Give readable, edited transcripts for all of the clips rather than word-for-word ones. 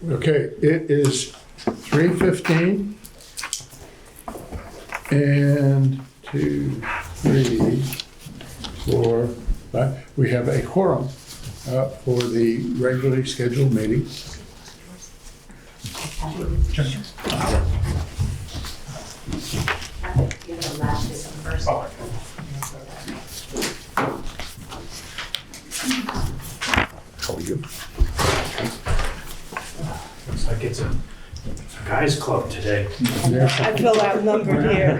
Okay, it is 3:15. And 2, 3, 4, 5. We have a quorum for the regularly scheduled meeting. How are you? Looks like it's a guys club today. I feel outnumbered here.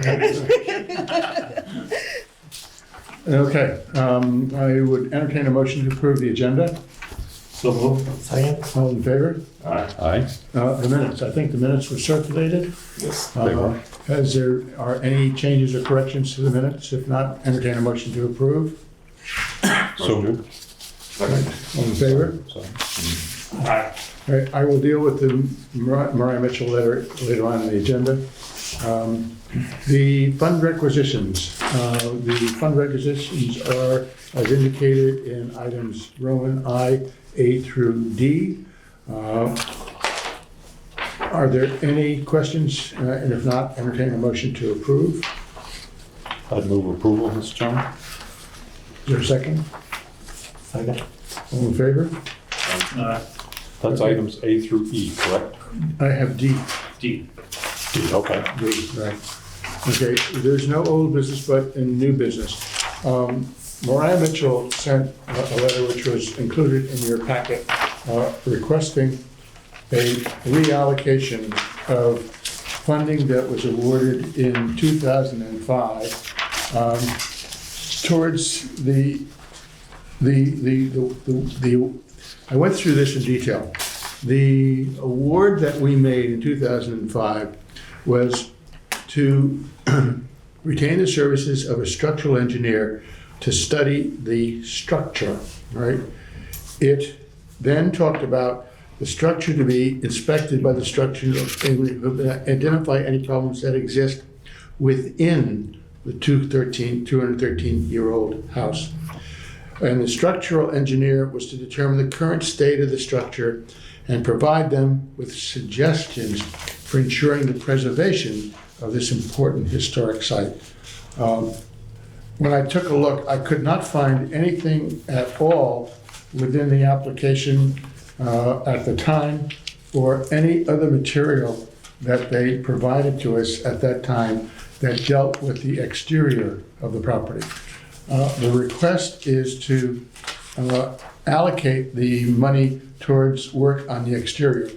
Okay, I would entertain a motion to approve the agenda. So moved. Second. All in favor? Aye. The minutes, I think the minutes were circulated. Yes, they were. Are any changes or corrections to the minutes? If not, entertain a motion to approve. So moved. All in favor? Aye. All right, I will deal with the Mariah Mitchell letter later on in the agenda. The fund requisitions. The fund requisitions are as indicated in items Roman I, A through D. Are there any questions? And if not, entertain a motion to approve. I'd move approval, Mr. Chairman. Is there a second? Second. All in favor? That's items A through E, correct? I have D. D. D, okay. D, right. Okay, there's no old business, but in new business. Mariah Mitchell sent a letter which was included in your packet requesting a reallocation of funding that was awarded in 2005 towards the I went through this in detail. The award that we made in 2005 was to retain the services of a structural engineer to study the structure, right? It then talked about the structure to be inspected by the structure and identify any problems that exist within the 213-year-old house. And the structural engineer was to determine the current state of the structure and provide them with suggestions for ensuring the preservation of this important historic site. When I took a look, I could not find anything at all within the application at the time or any other material that they provided to us at that time that dealt with the exterior of the property. The request is to allocate the money towards work on the exterior.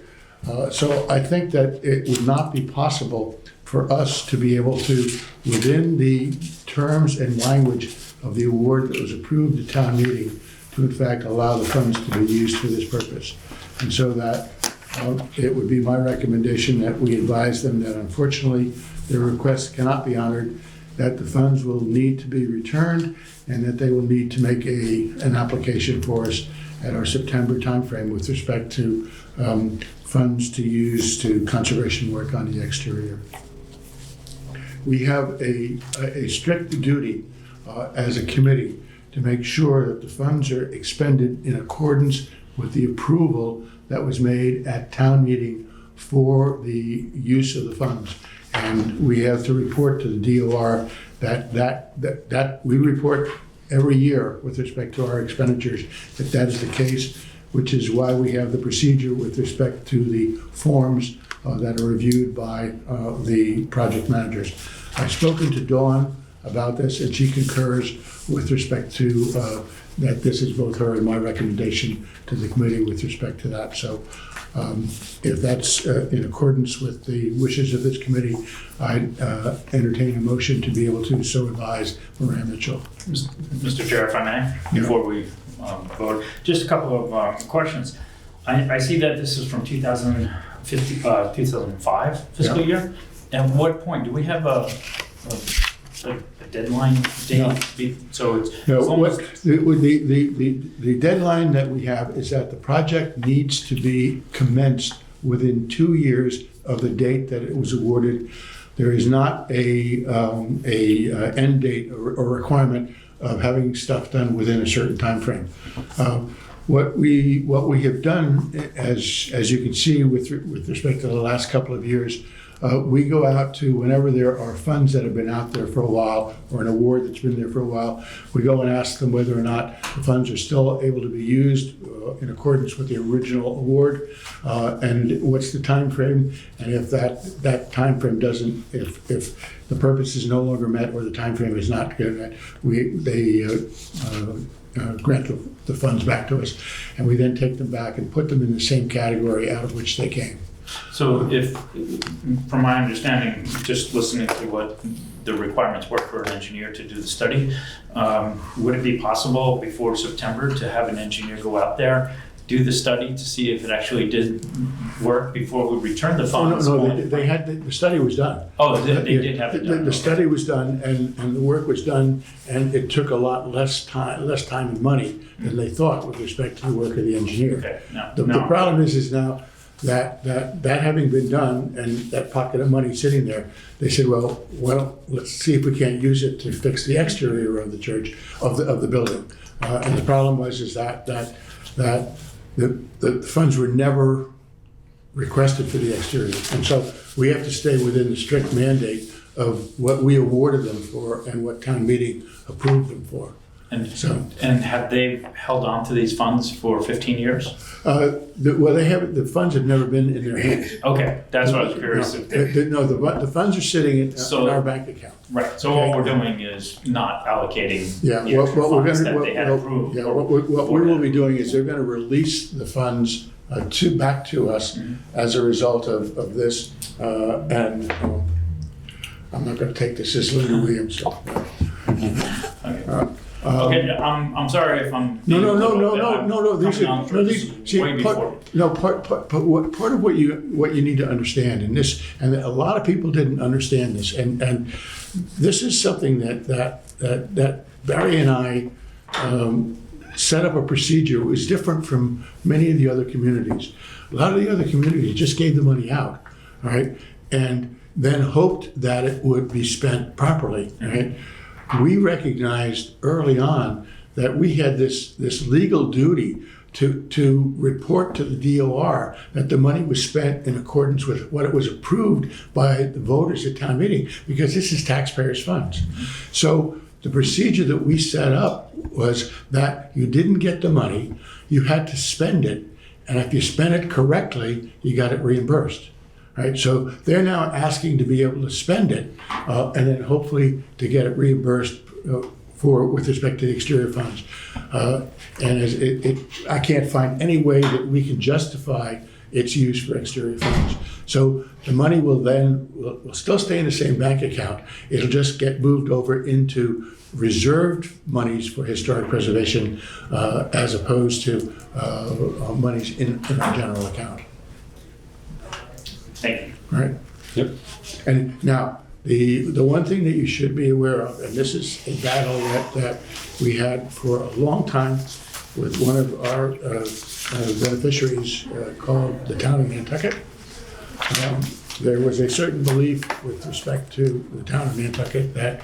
So I think that it would not be possible for us to be able to, within the terms and language of the award that was approved at town meeting, to in fact allow the funds to be used for this purpose. And so that it would be my recommendation that we advise them that unfortunately their request cannot be honored, that the funds will need to be returned, and that they will need to make an application for us at our September timeframe with respect to funds to use to conservation work on the exterior. We have a strict duty as a committee to make sure that the funds are expended in accordance with the approval that was made at town meeting for the use of the funds. And we have to report to the DOR that we report every year with respect to our expenditures, that is the case, which is why we have the procedure with respect to the forms that are reviewed by the project managers. I've spoken to Dawn about this, and she concurs with respect to that this is both her and my recommendation to the committee with respect to that. So if that's in accordance with the wishes of this committee, I'd entertain a motion to be able to so advise Mariah Mitchell. Mr. Chair, if I may, before we vote, just a couple of questions. I see that this is from 2005 fiscal Yeah. year. At what point, do we have a deadline date? No. So it's No, almost, the deadline that we have is that the project needs to be commenced within 2 years of the date that it was awarded. There is not a end date or requirement of having stuff done within a certain time frame. what we have done, as you can see with respect to the last couple of years, we go out to whenever there are funds that have been out there for a while or an award that's been there for a while, we go and ask them whether or not the funds are still able to be used in accordance with the original award, and what's the time frame, and if that time frame doesn't, if the purpose is no longer met or the time frame is not met, they grant the funds back to us, and we then take them back and put them in the same category out of which they came. So if, from my understanding, just listening to what the requirements were for an engineer to do the study, would it be possible before September to have an engineer go out there, do the study to see if it actually did work before we return the funds? They had, the study was done. Oh, they did have it done. The study was done and the work was done, and it took a lot less time and money than they thought with respect to the work of the engineer. Okay, no, The problem is now that having been done and that pocket of money sitting there, they said, well, let's see if we can't use it to fix the exterior of the church, of the building. And the problem was that the funds were never requested for the exterior. And so we have to stay within the strict mandate of what we awarded them for and what town meeting approved them for. And So, have they held on to these funds for 15 years? the funds have never been in their hands. Okay, that's what I was curious. No, the funds are sitting in our bank account. Right, so all we're doing is not allocating Yeah, the extra what we're funds gonna, that they had approved. what we will be doing is they're gonna release the funds back to us as a result of this, and I'm not gonna take this as Linda Williams. Okay. Okay, I'm sorry if I'm. No. These are way before. Part of what you need to understand, and a lot of people didn't understand this, and this is something that Barry and I set up a procedure. It was different from many of the other communities. A lot of the other communities just gave the money out, all right, and then hoped that it would be spent properly, right? We recognized early on that we had this legal duty to report to the DOR that the money was spent in accordance with what it was approved by the voters at town meeting, because this is taxpayers' funds. So the procedure that we set up was that you didn't get the money, you had to spend it, and if you spent it correctly, you got it reimbursed. Right, so they're now asking to be able to spend it, and then hopefully to get it reimbursed with respect to the exterior funds. And I can't find any way that we can justify its use for exterior funds. So the money will still stay in the same bank account. It'll just get moved over into reserved monies for historic preservation, as opposed to monies in our general account. Thank you. Right? Yep. And now, the one thing that you should be aware of, and this is a battle that we had for a long time with one of our beneficiaries called the town of Nantucket. There was a certain belief with respect to the town of Nantucket that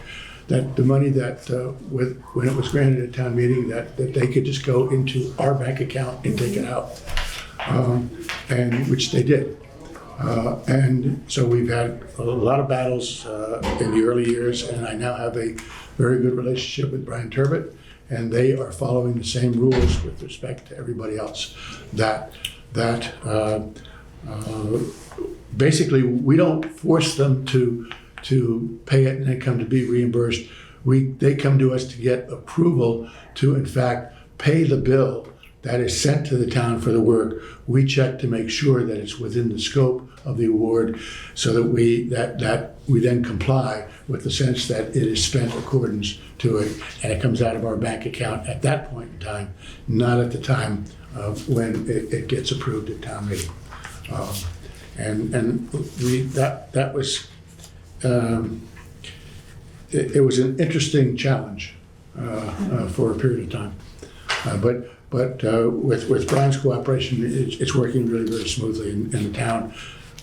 the money that, when it was granted at town meeting, that they could just go into our bank account and take it out, and which they did. And so we've had a lot of battles in the early years, and I now have a very good relationship with Brian Turbot, and they are following the same rules with respect to everybody else. That basically we don't force them to pay it and then come to be reimbursed. They come to us to get approval to, in fact, pay the bill that is sent to the town for the work. We check to make sure that it's within the scope of the award, so that we then comply with the sense that it is spent accordance to it, and it comes out of our bank account at that point in time, not at the time of when it gets approved at town meeting. That was it was an interesting challenge for a period of time, but with Brian's cooperation, it's working really, really smoothly, and the town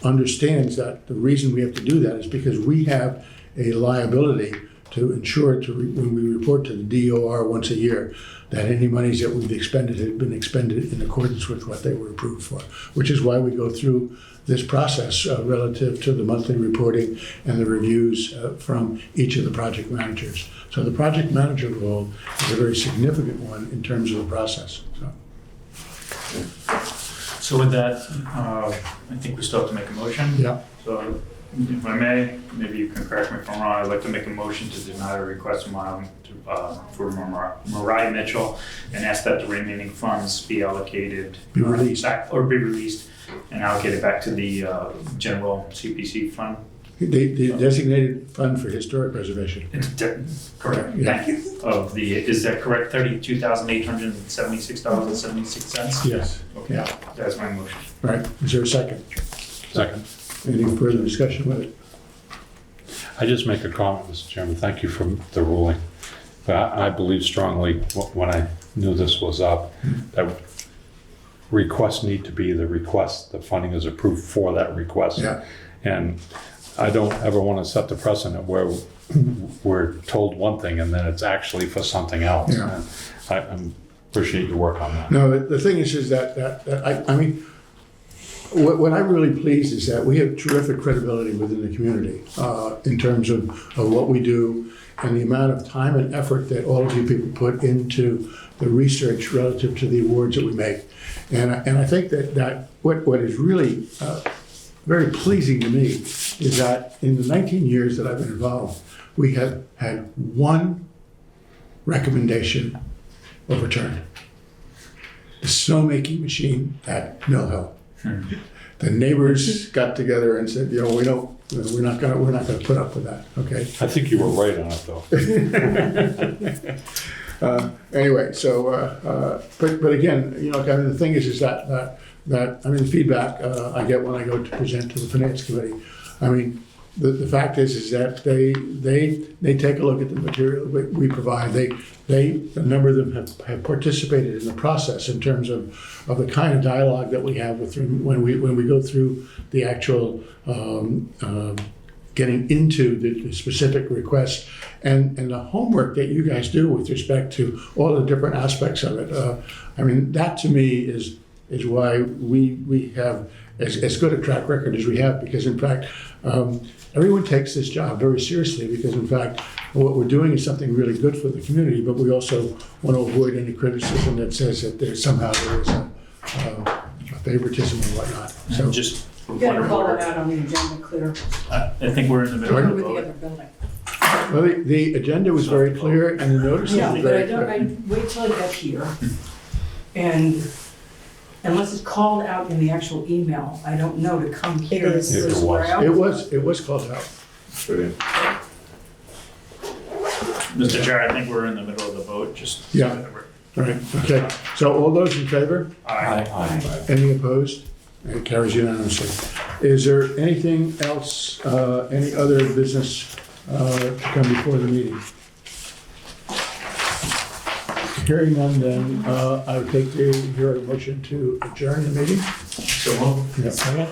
understands that the reason we have to do that is because we have a liability to ensure when we report to the DOR once a year, that any monies that we've expended have been expended in accordance with what they were approved for, which is why we go through this process relative to the monthly reporting and the reviews from each of the project managers. So the project manager role is a very significant one in terms of the process. So with that, I think we still have to make a motion. Yeah. So if I may, maybe you can correct me if I'm wrong, I'd like to make a motion to deny a request for Mariah Mitchell and ask that the remaining funds be allocated. Be released. Or be released and allocated back to the general CPC fund. The designated fund for historic preservation. Correct, Yeah. thank you. Is that correct, $32,876.76? Yes. Okay, Yeah. that's my motion. Right. Is there a second? Second. Any further discussion with it? I just make a comment, Mr. Chairman. Thank you for the ruling. But I believe strongly, when I knew this was up, that requests need to be the request. The funding is approved for that request. Yeah. And I don't ever want to set the precedent where we're told one thing and then it's actually for something else. Yeah. And I appreciate your work on that. No, the thing is that I mean, what I'm really pleased is that we have terrific credibility within the community in terms of what we do and the amount of time and effort that all of you people put into the research relative to the awards that we make. And I think that what is really very pleasing to me is that in the 19 years that I've been involved, we have had one recommendation overturned. The snowmaking machine at Mill Hill. The neighbors got together and said, we're not gonna put up with that, okay? I think you were right on it, though. Anyway, so, but again, kind of the thing is that the feedback I get when I go to present to the finance committee. I mean, the fact is that they take a look at the material we provide. A number of them have participated in the process in terms of the kind of dialogue that we have with them when we go through the actual getting into the specific requests and the homework that you guys do with respect to all the different aspects of it. I mean, that to me is why we have as good a track record as we have, because in fact, everyone takes this job very seriously, because in fact, what we're doing is something really good for the community, but we also want to avoid any criticism that says that there is a favoritism and whatnot. So Just for You gotta point of call it order, out on the agenda clear. I think we're in the middle of With the the vote. other building. well, the agenda was very clear and the notice Yeah, was but very I don't, clear. I wait till I get here. And unless it's called out in the actual email, I don't know to come here. is. and It swear was. out. It was called out. Brilliant. Mr. Chair, I think we're in the middle of the vote, just. Yeah. All right, okay. So all those in favor? Aye. Any opposed? It carries unanimously. Is there anything else, any other business to come before the meeting? Hearing none, then I would take your motion to adjourn the meeting. So moved. Yeah.